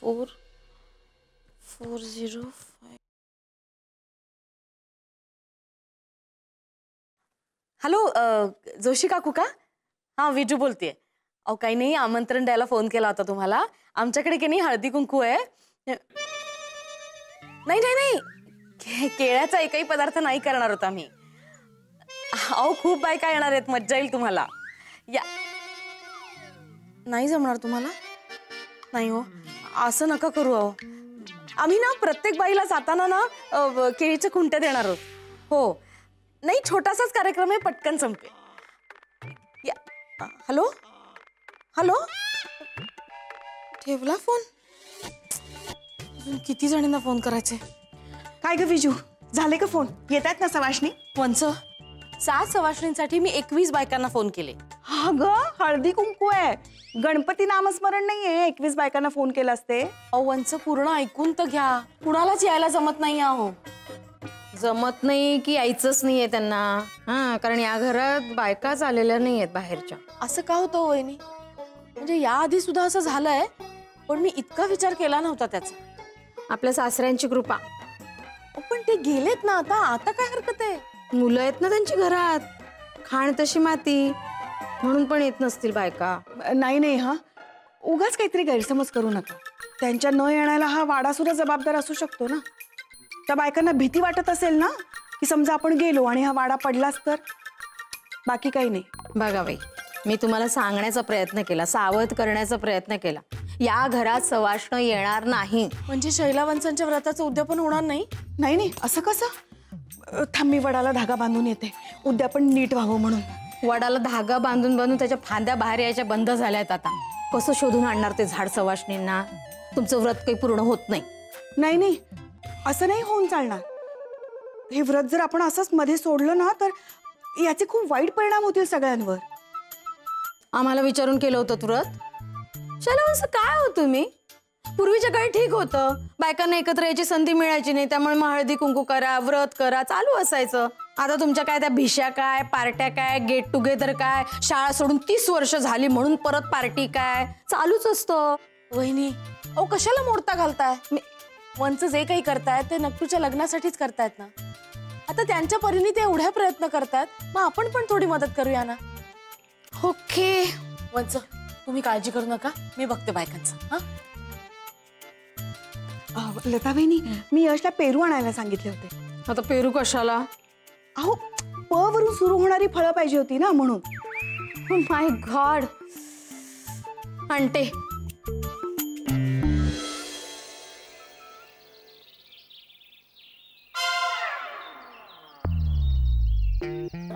445. Hello, Joshi काकू का? हा, विजू बोलतेय. अहो काही नाही, आमंत्रण द्यायला फोन केला होता तुम्हाला. आमच्याकडे की नाही हळदी कुंकू आहे. नाही नाही नाही, केळ्याचा एकही पदार्थ नाही करणार होता मी. अहो खूप बायका येणार आहेत, मज्जा येईल तुम्हाला. या. नाही जमणार तुम्हाला? नाही हो, असं नका करू. अहो आम्ही ना प्रत्येक बाईला जाताना ना केळीचे खुंटे देणार आहोत. हो, नाही छोटासाच कार्यक्रम आहे, पटकन संपे. हॅलो हॅलो, ठेवला फोन. किती जणींना फोन करायचे? काय ग विजू, झाले का फोन? येतात ना सवाष्णी? वंच 7 सवाष्णींसाठी मी 21 बायकांना फोन केले. हा ग, हळदी कुंकू आहे, गणपती नामस्मरण नाहीये. 21 बायकांना फोन केला असते. अहो वंच, पूर्ण ऐकून तर घ्या. कुणालाच यायला जमत नाही. अहो जमत नाही की यायचंच नाहीये त्यांना. हा, कारण या घरात बायकाच आलेल्या नाहीयेत बाहेरच्या. असं का होतं वहिनी? म्हणजे याआधी सुद्धा असं झालंय, पण मी इतका विचार केला नव्हता त्याचा. आपल्या सासऱ्यांची कृपा. पण ते गेलेत ना आता. आता काय हरकत आहे? मुलं आहेत ना त्यांची घरात. खाण तशी माती, म्हणून पण येत नसतील बायका. नाही नाही, हा उगाच काहीतरी गैरसमज करू नका. त्यांच्या न येण्याला हा वाडा सुद्धा जबाबदार असू शकतो ना. त्या बायकांना भीती वाटत असेल ना, की समजा आपण गेलो आणि हा वाडा पडलाच तर. बाकी काही नाही. बघा बाई, मी तुम्हाला सांगण्याचा प्रयत्न केला, सावध करण्याचा प्रयत्न केला. या घरात सवाष्ण येणार नाही. म्हणजे शैलावंचांच्या व्रताचं उद्यापन होणार नाही? नाही नाही, असं कसं? थांब, मी वडाला धागा बांधून येते, उद्यापन नीट व्हावं म्हणून. वडाला धागा बांधून बांधून त्याच्या फांद्या बाहेर यायच्या बंद झाल्यात आता. कसं शोधून आणणार ते झाड सवाष्णींना? तुमचं व्रत काही पूर्ण होत नाही. नाही नाही, असं नाही होऊन चालणार. हे व्रत जर आपण असंच मध्ये सोडलं ना, तर याचे खूप वाईट परिणाम होतील सगळ्यांवर. आम्हाला विचारून केलं होतं व्रत? शैलावंच काय हो तुम्ही? पूर्वीच्या काळी ठीक होतं, बायकांना एकत्र यायची संधी मिळायची नाही, त्यामुळे मग हळदी कुंकू करा, व्रत करा चालू असायचं. आता तुमच्या काय त्या भिशा काय, पार्ट्या काय, गेट टुगेदर काय, शाळा सोडून 30 वर्ष झाली म्हणून परत पार्टी काय, चालूच असतं. वहिनी अहो कशाला मोडता घालताय? वंच जे काही करतायत ते नक्कूच्या लग्नासाठीच करतायत ना. आता त्यांच्या परीने ते एवढ्या प्रयत्न करतायत, मग आपण पण थोडी मदत करूया ना. ओके वंच, तुम्ही काळजी करू नका, मी बघते बायकांचं. हा लता वहिनी, मी यशला पेरू आणायला सांगितले होते. आता पेरू कशाला? अहो, प वरून सुरू होणारी फळं पाहिजे होती ना, म्हणून. माय गॉड. आणते.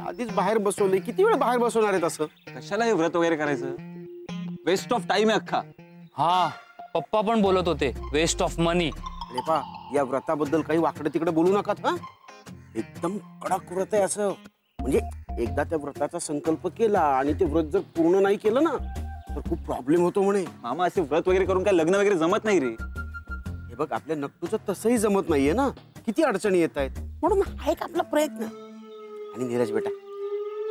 आधीच बाहेर बसवले, किती वेळ बाहेर बसवणार आहेत? असं कशाला हे व्रत वगैरे करायचं? वेस्ट ऑफ टाइम आहे अख्खा. हा, पप्पा पण बोलत होते वेस्ट ऑफ मनी. अरे पा, या व्रताबद्दल काही वाकडे तिकडे बोलू नका. हा, एकदम कडक व्रत आहे असं. म्हणजे एकदा त्या व्रताचा संकल्प केला आणि ते व्रत जर पूर्ण नाही केलं ना, तर खूप प्रॉब्लेम होतो म्हणे. मामा, असे व्रत वगैरे करून काय लग्न वगैरे जमत नाही रे. हे बघ, आपल्या नक्कूचं तसंही जमत नाहीये ना, किती अडचणी येत आहेत. म्हणून हा एक आपला प्रयत्न. आणि नीरज बेटा,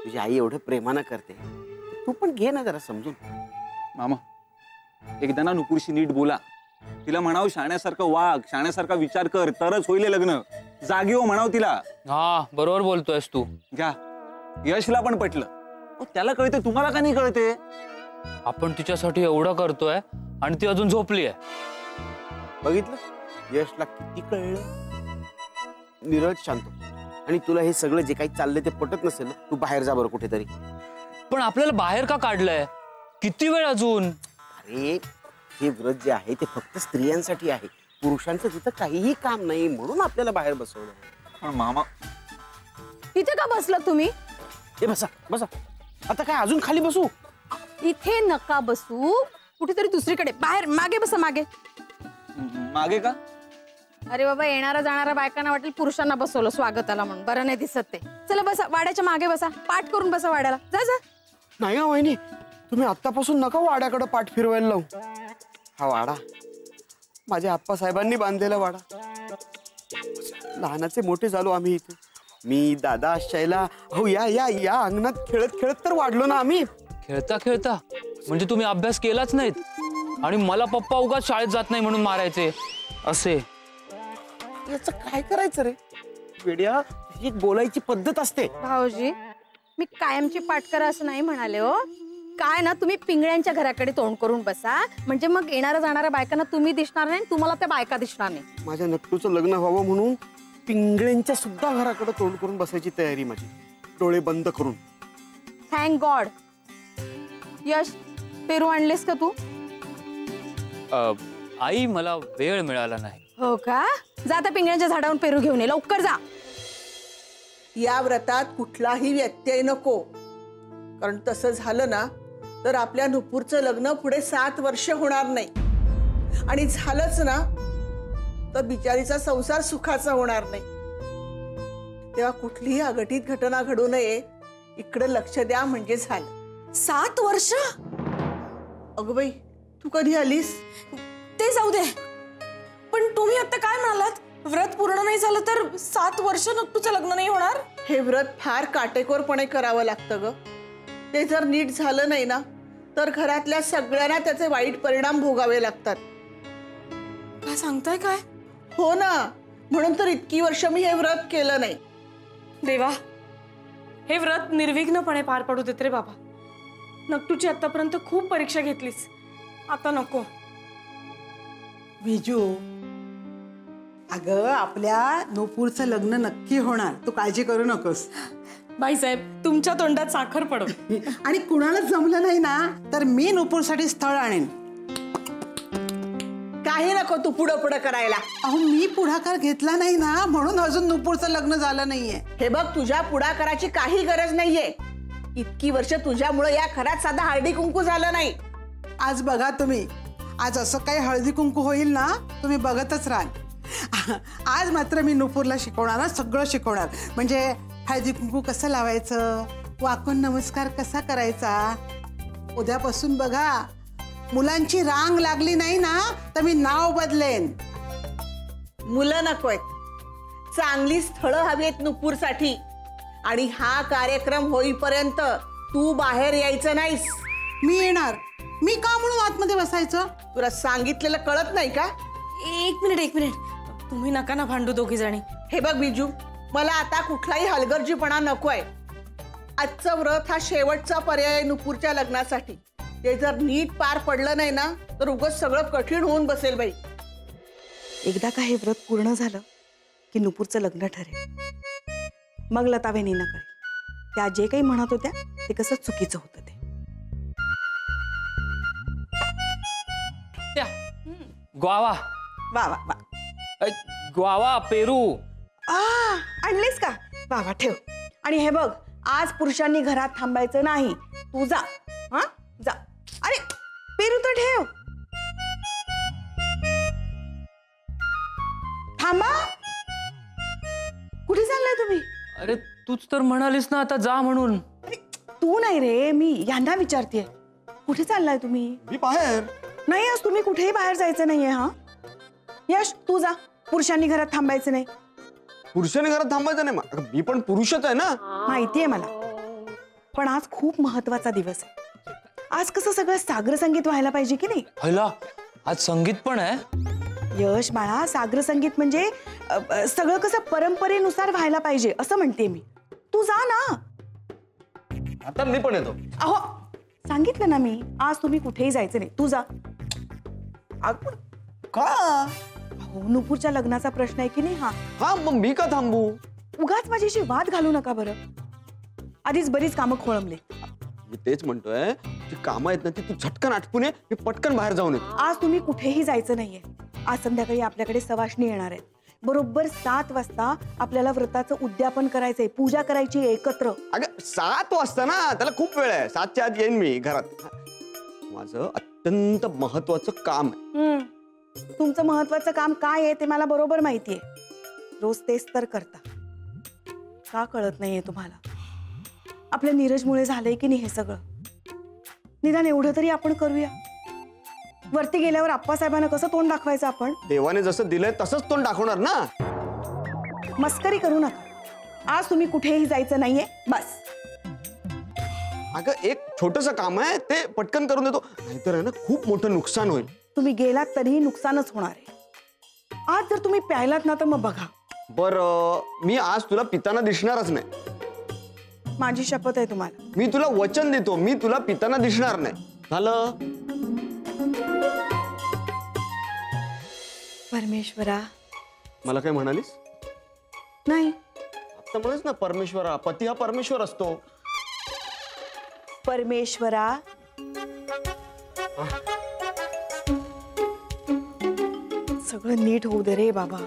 तुझी आई एवढं प्रेमानं करते, तू पण घे ना जरा समजून. मामा, एकदा ना नुपूरशी नीट बोला. तिला म्हणाव शाण्यासारखं वाग, शाण्यासारखा विचार कर, तरच होईल लग्न. जागी हो म्हणाव तिला. हा, बरोबर बोलतोयस तू. घ्या, यशला पण पटलं. त्याला कळते, तुम्हाला का नाही कळते? आपण तिच्यासाठी एवढं करतोय आणि ती अजून झोपली आहे. बघितलं, यशला किती कळलं. नीरज शांत. आणि तुला हे सगळं जे काही चाललंय ते पटत नसेल, तू बाहेर जा बरं कुठेतरी. पण आपल्याला बाहेर का काढलंय? किती वेळ अजून? अरे, हे व्रत जे आहे ते फक्त स्त्रियांसाठी आहे. पुरुषांचं तिथं काहीही काम नाही, म्हणून आपल्याला बाहेर बसवलं. पण मामा, इथे का बसला तुम्ही? ए बसा बसा. आता काय अजून खाली बसू? इथे नका बसू, कुठेतरी दुसरीकडे बाहेर मागे बसा. मागे. मागे का? अरे बाबा, येणारा जाणारा बायकांना वाटेल पुरुषांना बसवलं स्वागताला म्हणून. बरं नाही दिसत ते. चला बसा, वाड्याच्या मागे बसा. पाठ करून बसा वाड्याला. जा जा. नाही हो वहिनी, तुम्ही आत्तापासून नका वाड्याकडे पाठ फिरवायला लावू. हा वाडा माझ्या आप्पासाहेबांनी बांधलेला वाडा. लहानाचे मोठे झालो आम्ही इथे. मी, दादा, शैला, हो या या या अंगणात खेळत खेळत तर वाढलो ना आम्ही. खेळता खेळता? म्हणजे तुम्ही अभ्यास केलाच नाहीत? आणि मला पप्पा उगाच शाळेत जात नाही म्हणून मारायचे असे. याचं काय करायचं रे वेड्या, ही एक बोलायची पद्धत असते. भाऊजी मी कायमची पाटकरा असं नाही म्हणाले हो. काय ना तुम्ही पिंगळ्यांच्या घराकडे तोंड करून बसा, म्हणजे मग येणाऱ्या जाणाऱ्या बायकांना तुम्ही दिसणार नाही, तुम्हाला त्या बायका दिसणार नाही. माझ्या नट्टूचं लग्न व्हावं म्हणून पिंगळ्यांच्या सुद्धा घराकडे तोंड करून बसायची तयारी माझी, डोळे बंद करून. Thank God. यश पेरू आणलेस का तू? आई मला वेळ मिळाला नाही. हो का? जा त्या पिंगळ्यांच्या झाडावरून पेरू घेऊन ये, लवकर जा. या व्रतात कुठलाही व्यत्यय नको, कारण तसं झालं ना तर आपल्या नुपूरचं लग्न पुढे 7 वर्ष होणार नाही, आणि झालंच ना तर बिचारीचा संसार सुखाचा होणार नाही. तेव्हा कुठलीही अघटित घटना घडू नये इकडे लक्ष द्या म्हणजे झालं. 7 वर्ष? अगं बाई तू कधी आलीस? ते जाऊ दे, पण तुम्ही आता काय म्हणालात, व्रत पूर्ण नाही झालं तर 7 वर्ष नक्कीच लग्न नाही होणार? हे व्रत फार काटेकोरपणे करावं लागतं ग. ते जर नीट झालं नाही ना तर घरातल्या सगळ्यांना त्याचे वाईट परिणाम भोगावे लागतात. काय सांगताय काय? हो ना, म्हणून तर इतकी वर्ष मी हे व्रत केलं नाही. देवा, हे व्रत निर्विघ्नपणे पार पडू देत रे बाबा. नक्टूची आतापर्यंत खूप परीक्षा घेतलीस, आता नको. विजू, अगं आपल्या नूपूरचं लग्न नक्की होणार, तू काळजी करू नकोस. बाईसाहेब तुमच्या तोंडात साखर पडो. आणि कुणाला जमलं नाही ना तर मी नूपूरसाठी स्थळ आणेन. काही नको तू पुढं पुढं करायला. अहो मी पुढाकार घेतला नाही ना म्हणून अजून नूपूरचं लग्न झालं नाहीये. हे बघ, तुझ्या पुढाकाराची काही गरज नाहीये. इतकी वर्ष तुझ्यामुळे या घरात साधा हळदी कुंकू झालं नाही. आज बघा तुम्ही, आज असं काही हळदी कुंकू होईल ना तुम्ही बघतच राहाल. आज मात्र मी नूपूरला शिकवणार, सगळं शिकवणार. म्हणजे हळदी कुंकू कसं लावायचं, वाकून नमस्कार कसा करायचा. उद्यापासून बघा, मुलांची रांग लागली नाही ना तर मी नाव बदलेन. मुलं नकोयत, चांगली स्थळं हवीत नुपूरसाठी. आणि हा कार्यक्रम होईपर्यंत तू बाहेर यायचं नाहीस. मी येणार. मी का म्हणून आतमध्ये बसायचं? तुला सांगितलेलं कळत नाही का? एक मिनिट, तुम्ही नका ना भांडू दोघी जणी. हे बघ बिजू, मला आता कुठलाही हलगर्जीपणा नकोय. आजचं व्रत हा शेवटचा पर्याय आहे नुपूरच्या लग्नासाठी. ते जर नीट पार पडलं नाही ना तर उगाच सगळं कठीण होऊन बसेल बाई. एकदा का हे व्रत पूर्ण झालं की नुपूरचं लग्न ठरेल. मग लता वहिनींना कळेल त्या जे काही म्हणत होत्या ते कसं चुकीचं होतं ते. ग्वावा, वा वा वा. ग्वावा, पेरू. आणलीस का? वा वा, ठेव. आणि हे बघ, आज पुरुषांनी घरात थांबायचं नाही. तू जा, हा जा. अरे पेरू तर ठेव. थांबा, कुठे चाललाय तुम्ही? अरे तूच तर म्हणालीस ना आता जा म्हणून. अरे तू नाही रे, मी यांना विचारतेय. कुठे चाललाय तुम्ही? मी बाहेर. नाही, आज तुम्ही कुठेही बाहेर जायचं नाहीये. हा यश, तू जा. पुरुषांनी घरात थांबायचं नाही. पुरुषाने घरात थांबायचं नाही? मी पण पुरुषच आहे ना. माहितीये मला, पण आज खूप महत्वाचा दिवस आहे. आज कसं सगळं सागर संगीत व्हायला पाहिजे की नाही? पहिला आज संगीत पण आहे. यश बाळा, सागर संगीत म्हणजे सगळं कसं परंपरेनुसार व्हायला पाहिजे असं म्हणते मी. तू जा ना. आता मी पण येतो. अहो सांगितलं ना मी, आज तुम्ही कुठेही जायचं नाही. तू जा. का? अहो नुपूरच्या लग्नाचा प्रश्न आहे की नाही हा. हा, मग मी का थांबू? उगाच माझ्याशी वाद घालू नका बरं. आधीच बरीच कामं खोळंबले. मी तेच म्हणतोय, जी कामं आहेत ना ती तू झटकन आटपून ये, मी पटकन बाहेर जाऊन येतो. आज तुम्ही कुठेही जायचं नाहीये. आज संध्याकाळी आपल्याकडे सवाष्णी येणार आहेत. बरोबर 7 वाजता आपल्याला व्रताचं उद्यापन करायचंय, पूजा करायची एकत्र. अगं 7 वाजता ना, त्याला खूप वेळ आहे. 7च्या आत येईन मी घरात. माझं अत्यंत महत्वाचं काम आहे. तुमचं महत्वाचं काम काय आहे ते मला बरोबर माहितीये. रोज तेच तर करता. का कळत नाहीये तुम्हाला? आपल्या नीरजमुळे झालंय की नाही हे सगळं. निदान एवढं तरी आपण करूया. वरती गेल्यावर आप्पासाहेबांना कसं तोंड दाखवायचं आपण? देवाने जसं दिलंय तसंच तोंड दाखवणार ना. मस्करी करू नका. आज तुम्ही कुठेही जायचं नाहीये बस. अगं एक छोटंसं काम आहे, ते पटकन करून देतो. नाहीतर आहे ना खूप मोठं नुकसान होईल. तुम्ही गेलात तरीही नुकसानच होणार आहे. आज जर तुम्ही प्यायलात ना तर मग बघा. बरं मी आज तुला पिताना दिसणारच नाही. माझी शपथ आहे तुम्हाला. मी तुला वचन देतो, मी तुला पिताना दिसणार नाही. झालं? परमेश्वरा. मला काय म्हणालीस? नाही, आता म्हणच ना परमेश्वरा. पती हा परमेश्वर असतो. परमेश्वरा. सगळं नीट होऊ दे रे बाबा.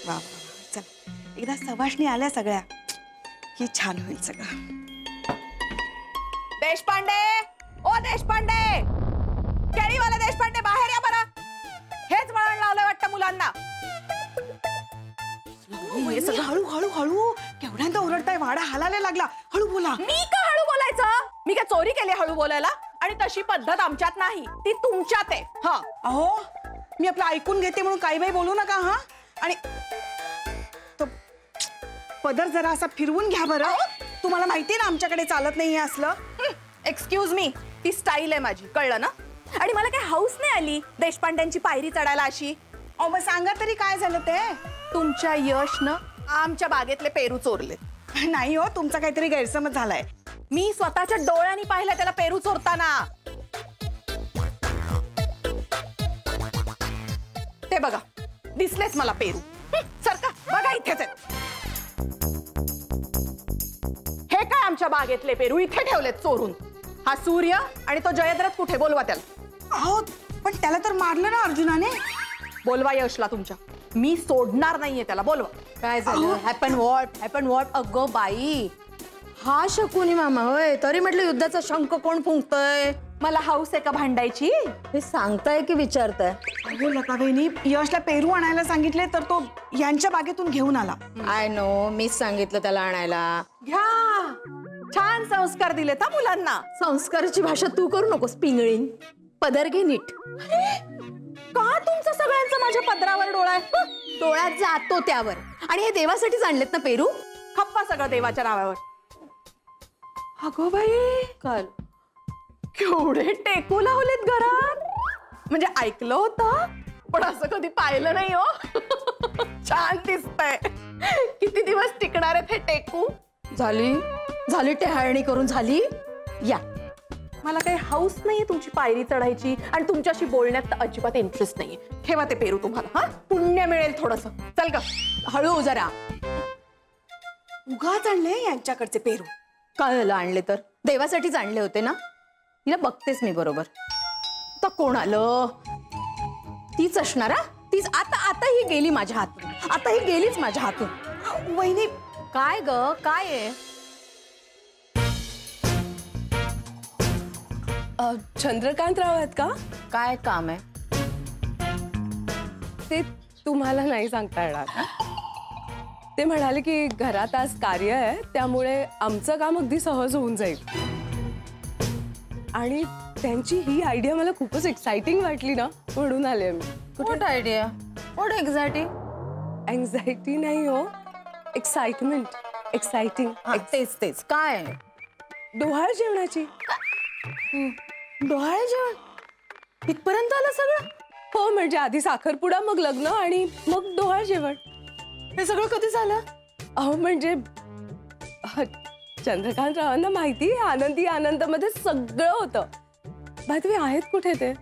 वा वा वा. चल, एकदा सवाष्णी आल्या सगळ्या की छान होईल सगळं. देशपांडे, ओ देशपांडे, केळीवाला देशपांडे बाहेर या बरं. हेच वळण लावलंय वाटतं मुलांना. हे सगळं हळू हळू हळू. केवढ्यांदा ओरडताय, वाडा हालायला लागला. हळू बोला. मी का हळू बोलायचं? मी काय चोरी केली हळू बोलायला? आणि तशी पद्धत आमच्यात नाही, ती तुमच्यात आहे. हा अहो, मी आपलं ऐकून घेते म्हणून काही बाई बोलू नका. हा, आणि तो पदर जरा असा फिरवून घ्या बरं. तुम्हाला माहितीये ना आमच्याकडे चालत नाही असलं. एक्सक्यूज मी, ती स्टाईल आहे माझी, कळलं ना? आणि मला काही हाऊस नाही आली देशपांड्यांची पायरी चढायला अशी. अहो मग सांगा तरी काय झालं ते. तुमच्या यशनं आमच्या बागेतले पेरू चोरले. नाही हो, तुमचा काहीतरी गैरसमज झालाय. मी स्वतःच्या डोळ्यांनी पाहिलं त्याला पेरू चोरताना. ते बघा, दिसलेच मला पेरू. सरका, बघा इथेच आहेत. हे काय आमच्या बागेतले पेरू इथे ठेवलेत चोरून. हा सूर्य आणि तो जयद्रथ कुठे? बोलवा त्याला. अहो पण त्याला तर मारलं ना अर्जुनाने. बोलवा यशला तुमच्या. मी सोडणार नाहीये त्याला. बोलवा. काय झालं? Happen what? अगं बाई, हा शकुनी मामा होय. तरी म्हटलं युद्धाचा शंख कोण फुंकतय? मला हाऊस आहे का भांडायची? हे सांगताय की विचारताय? अहो लता बहिणी, यशला पेरू आणायला सांगितले तर तो यांच्या बागेतून घेऊन आला. आय नो, मीच सांगितलं त्याला आणायला. घ्या, छान संस्कार दिलेत हा मुलांना. संस्काराची भाषा तू करू नकोस पिंगळीन. पदर घे नीट. का तुमचं सगळ्यांचं माझ्या पदरावर डोळा आहे? डोळ्यात जातो त्यावर. आणि हे देवासाठीच आणलेत ना पेरू? खप्पा सगळं देवाच्या नावावर. अगो बाई, काल केवढे टेकू लावलेत घरात. म्हणजे ऐकलं होतं, पण असं कधी पाहिलं नाही हो. छान दिसतंय. किती दिवस टिकणार आहेत हे टेकू? झाली टेहाळणी करून झाली. या, मला काही हाऊस नाहीये तुमची पायरी चढायची आणि तुमच्याशी बोलण्यात तर अजिबात इंटरेस्ट नाहीये. ठेवा ते पेरू तुम्हाला. हा, पुण्य मिळेल थोडस. चल ग, हळू जरा. उगाच आणले यांच्याकडचे पेरू. कळलं आणले तर? देवासाठीच आणले होते ना. तिला बघतेस मी बरोबर. तर कोण आलं? तीच असणार. तीच. आता ही गेली माझ्या हातून. आता ही गेलीच माझ्या हातून. वहिनी, काय ग, काय आहे? चंद्रकांत राव आहेत का? काय काम आहे? ते तुम्हाला नाही सांगता येणार. ते म्हणाले की घरात आज कार्य आहे, त्यामुळे आमचं काम अगदी सहज होऊन जाईल. आणि त्यांची ही आयडिया मला खूपच एक्साइटिंग वाटली ना, म्हणून आले मी. What idea? What exactly? Anxiety नाही हो, एक्साइटमेंट. एक्साइटिंग. तेच काय? डोहाळ जेवणाची. डोहाळे जेवण? इथपर्यंत आलं सगळं? हो, म्हणजे आधी साखरपुडा, मग लग्न आणि मग डोहाळ जेवण. हे सगळं कधी झालं? अहो म्हणजे चंद्रकांत रावांना माहिती, आनंदी आनंदामध्ये सगळं होतं. बाय द वे, आहेत कुठे ते?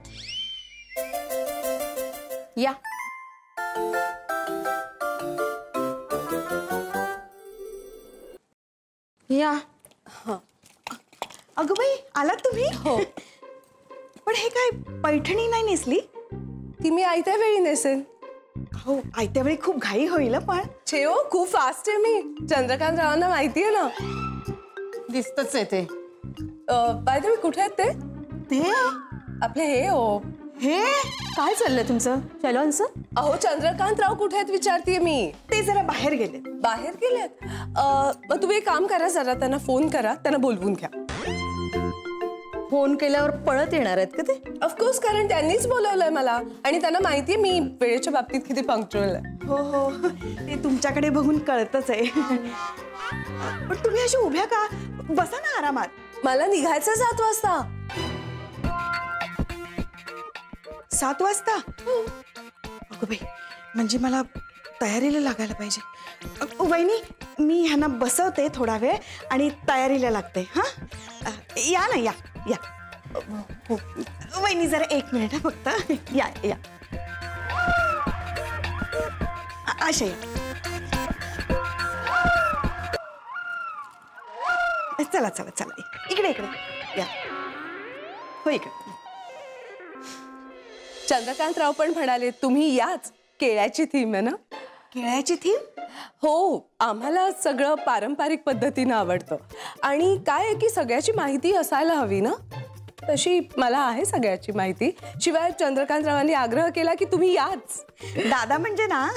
या. या. अगं बाई, आलात तुम्ही? हो. पण हे काय पैठणी नाही नेसली? ती मी आयत्या वेळी नेसेन. हो, आयत्या वेळी खूप घाई होईल पण. छेओ, खूप फास्ट आहे मी. चंद्रकांत रावांना माहिती आहे ना. दिसतच आहे ते. बाय द वे, कुठे आहेत ते? ते आपले हे हो, हे काय चाललंय तुमचं शैलवांचं? अहो चंद्रकांतराव कुठे आहेत विचारतीये मी. ते जरा बाहेर गेले. बाहेर गेलेत? मग तुम्ही एक काम करा, जरा त्यांना फोन करा, त्यांना बोलवून घ्या. फोन केल्यावर पळत येणार आहेत का ते? ऑफकोर्स, कारण त्यांनीच बोलवलंय मला आणि त्यांना माहितीये मी वेळेच्या बाबतीत किती पंक्च्युअल आहे. हो हो, ते तुमच्याकडे बघून कळतच आहे. पण तुम्ही अशी उभ्या का? बसा ना आरामात. मला निघायचं 7 वाजता. 7 वाजता? अगं बाई, म्हणजे मला तयारीला लागायला पाहिजे. वहिनी, मी ह्यांना बसवते थोडा वेळ आणि तयारीला लागते. हा, या ना, या या. हो वहिनी, जरा 1 मिनिट फक्त. या या, अशा या. चला चला चला, इकडे इकडे या. हो इकडे. चंद्रकांतराव पण म्हणाले तुम्ही याच. केळ्याची थीम आहे ना? केळ्याची थीम? हो, आम्हाला सगळं पारंपरिक पद्धतीनं आवडतं आणि काय आहे की सगळ्याची माहिती असायला हवी ना. तशी मला आहे सगळ्याची माहिती. शिवाय चंद्रकांतरावांनी आग्रह केला की तुम्ही याच. दादा म्हणजे ना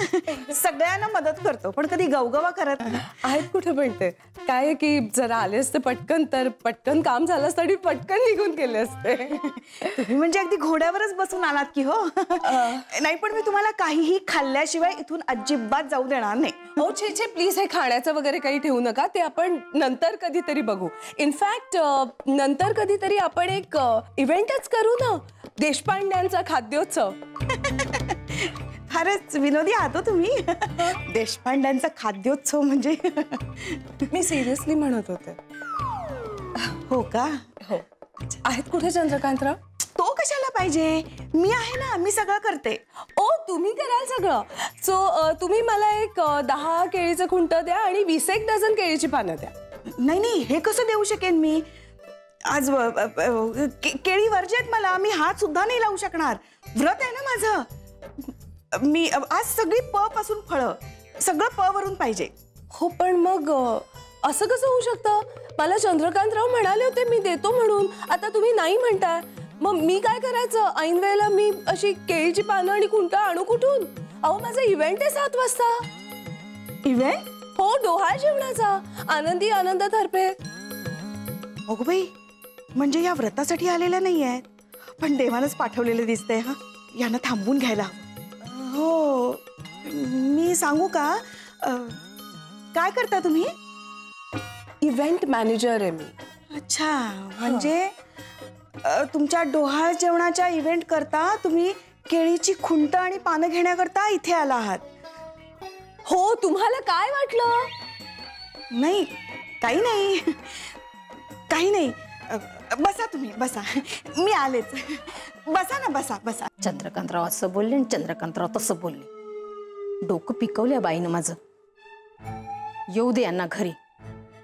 सगळ्यांना मदत करतो, पण कधी गवगवा करत नाही. आहेत कुठे पण ते. काय आहे की जरा आले असते पटकन तर पटकन काम झालं असतं आणि पटकन निघून गेले असते. तुम्ही म्हणजे अगदी घोड्यावरच बसून आलात की हो. नाही, पण मी तुम्हाला काहीही खाल्ल्याशिवाय इथून अजिबात जाऊ देणार नाही. हो छे छे, प्लीज हे खाण्याचं वगैरे काही ठेवू नका. ते आपण नंतर कधीतरी बघू. इनफॅक्ट नंतर कधीतरी आपण एक इव्हेंटच करू ना, देशपांड्यांचा खाद्योत्सव. फारच विनोदी आहात हो तुम्ही. देशपांड्यांचा खाद्योत्सव म्हणजे? मी सिरियसली म्हणत होते. हो का? हो. आहेत कुठे चंद्रकांतराव? तो कशाला पाहिजे? मी आहे ना, मी सगळं करते. ओ, तुम्ही कराल सगळं? सो तुम्ही मला एक 10 केळीचं खुंट द्या आणि 20 डझन केळीची पानं द्या. नाही नाही, हे कसं देऊ शकेन मी? आज केळी वर्ज आहेत मला. मी हात सुद्धा नाही लावू शकणार. व्रत आहे ना माझं. मी आज सगळी प पासून फळं, सगळं प वरून पाहिजे. हो, पण मग असं कसं होऊ शकतं? मला चंद्रकांतराव म्हणाले होते मी देतो म्हणून. आता तुम्ही नाही म्हणताय, मग मी काय करायचं? ऐन वेळेला मी अशी केळीची पानं आणि खुंट आणू कुठून? अहो, माझा इव्हेंट आहे 7 वाजता. इव्हेंट? हो, डोहाळ जेवणाचा. आनंदी आनंदातर्फे. अगो बाई, म्हणजे या व्रतासाठी आलेल्या नाही आहेत, पण देवानच पाठवलेले दिसतंय. हा, यांना थांबून घ्यायला हवं. हो, मी सांगू का? काय करता तुम्ही? इव्हेंट मॅनेजर आहे मी. अच्छा, म्हणजे तुमच्या डोहाळ जेवणाच्या इव्हेंट करता तुम्ही केळीची खुंट आणि पानं घेण्याकरता इथे आला आहात? हो, तुम्हाला काय वाटलं? नाही, काही नाही, काही नाही. बसा तुम्ही, बसा. मी आलेच. बसा ना, बसा बसा. चंद्रकांतराव असं बोलले आणि चंद्रकांतराव तसं बोलले. डोकं पिकवल्या बाईनं माझं. येऊ दे यांना घरी.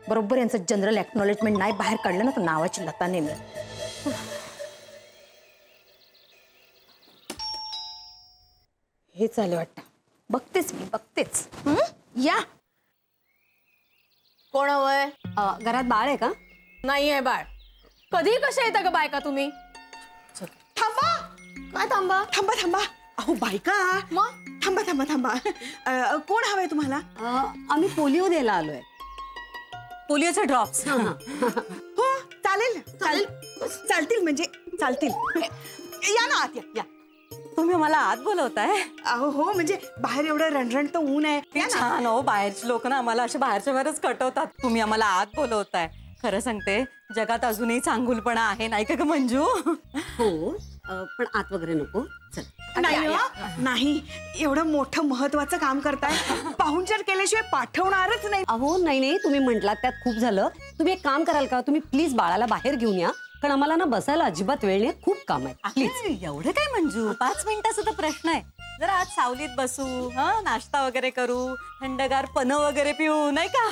बरोबर यांचं जनरल एक्नॉलेजमेंट नाही बाहेर काढलं ना तर नावाची लता नेमली. हे चाले वाटतं. बघतेच मी, बघतेच. या. कोण हवंय? घरात बाळ आहे का? नाही आहे बाळ. कधी कशा येता का बायका तुम्ही? थांबा. काय थांबा? थांबा थांबा. अहो बायका, मग थांबा थांबा थांबा. कोण हवंय तुम्हाला? आम्ही पोलिओ द्यायला आलोय. पोलिओचे ड्रॉप्स. हो, चालेल चालेल, चालतील म्हणजे चालतील. या ना आत, या. तुम्ही मला आत बोलवताय? अहो हो, म्हणजे बाहेर एवढं रणरणत ऊन आहे. छान हो, बाहेरचे लोक ना आम्हाला असे बाहेरच्या बाहेरच कटवतात. तुम्ही आम्हाला आत बोलवताय. खरं सांगते, जगात अजूनही चांगुलपणा आहे, नाही का ग मंजू? हो, पण आत वगैरे नको. चल. नाही नाही, एवढं मोठं महत्वाचं काम करताय, पाहुणचार केल्याशिवाय पाठवणारच नाही. अहो नाही नाही, तुम्ही म्हटलात त्यात खूप झालं. तुम्ही एक काम कराल का? तुम्ही प्लीज बाळाला बाहेर घेऊन या, कारण आम्हाला ना बसायला अजिबात वेळ नाही. खूप काम आहे. प्लीज. एवढं काय मंजू, 5 मिनिटाचा तर प्रश्न आहे. जरा आज सावलीत बसू, नाश्ता वगैरे करू, थंडगार पनं वगैरे पिऊ, नाही का?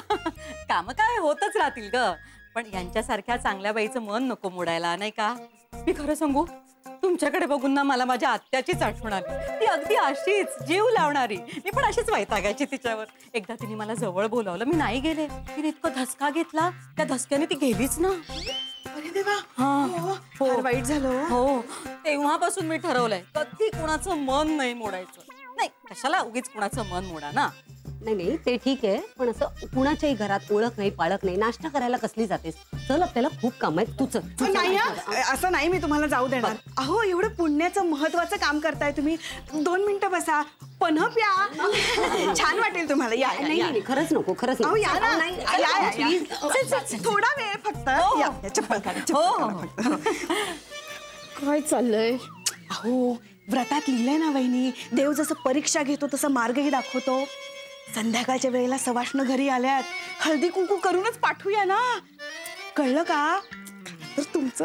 काम काय होतच राहतील ग, पण यांच्यासारख्या चांगल्या बाईचं मन नको मोडायला, नाही का? मी खरं सांगू, तुमच्याकडे बघून ना मला माझ्या आत्याचीच आठवण आली. ती अगदी अशीच जीव लावणारी. मी पण अशीच वैतागायची तिच्यावर. एकदा तिने मला जवळ बोलावलं, मी नाही गेले. तिने इतका धसका घेतला, त्या धसक्याने ती गेलीच ना. अरे देवा, हो फार वाईट झालं. हो, तेव्हापासून मी ठरवलंय कधी कुणाचं मन नाही मोडायचं. नाही, कशाला उगीच कुणाचं मन मोडा ना. नाही नाही ते ठीक आहे, पण असं कुणाच्याही घरात ओळख नाही पाळख नाही, नाश्ता करायला कसली जातेस? चल आपल्याला खूप काम आहेत, तू चल. नाही असं नाही मी तुम्हाला जाऊ देणार. अहो एवढं पुण्याचं महत्वाचं काम करताय तुम्ही. 2 मिनिटं बसा, पन्ह प्या, छान वाटेल तुम्हाला. या या, नाही या. नाही खरंच नको, खरंच अहो नको. या ना. नाही, या, या, या. please. थोडा वेळ फक्त. या, या, चप्पल काढा, चप्पल काढा फक्त. काय चाललंय? अहो व्रतात लिहिलंय ना वहिनी, देव जसं परीक्षा घेतो तसं मार्गही दाखवतो. संध्याकाळच्या वेळेला सवाष्ण घरी आल्यात, हळदी कुंकू करूनच पाठवूया ना, कळलं का? तर तुमचं